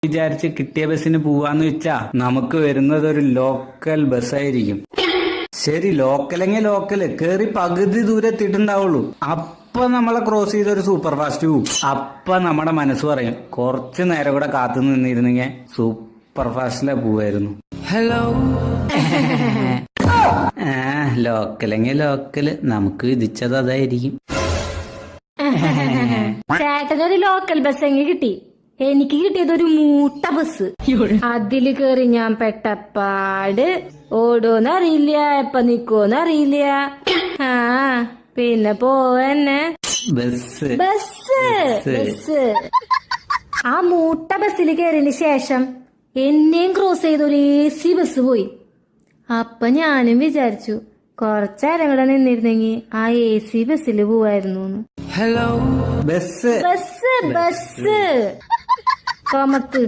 വിചാരിച്ച് കിട്ടിയ ബസ്സിന് പോവാന്ന് വെച്ചാ നമുക്ക് വരുന്നത് ഒരു ലോക്കൽ ബസ്സായിരിക്കും. ശരി, ലോക്കലെങ്കിൽ ലോക്കല് കേറി പകുതി ദൂരെ എത്തിയിട്ടുണ്ടാവുള്ളൂ. അപ്പൊ നമ്മളെ ക്രോസ് ചെയ്ത ഒരു സൂപ്പർ ഫാസ്റ്റ് പോവും. അപ്പൊ നമ്മുടെ മനസ്സ് പറയും കുറച്ചു നേരം കൂടെ കാത്തു നിന്നിരുന്നെങ്കിൽ സൂപ്പർ ഫാസ്റ്റിലെ പോവായിരുന്നു. ഹലോ ലോക്കലെങ്കിൽ ലോക്കല് നമുക്ക് വിധിച്ചത് അതായിരിക്കും. ചേട്ടനൊരു ലോക്കൽ ബസ് എങ്കിൽ കിട്ടി. എനിക്ക് കിട്ടിയത് ഒരു മൂട്ട ബസ്. അതില് കേറി ഞാൻ പെട്ടപ്പാട് ഓടോന്നറിയില്ല, എപ്പ നിക്കോന്നറിയില്ല. ആ പിന്നെ പോവന്നെ ബസ് ബസ് ബസ്. ആ മൂട്ട ബസ്സിൽ കയറിയതിന് ശേഷം എന്നെയും ക്രോസ് ചെയ്ത ഒരു AC ബസ് പോയി. അപ്പൊ ഞാനും വിചാരിച്ചു കുറച്ചേരം കൂടെ നിന്നിരുന്നെങ്കിൽ ആ AC ബസ്സിൽ പോവായിരുന്നു. Hello bus bus bus കൊമത്ത്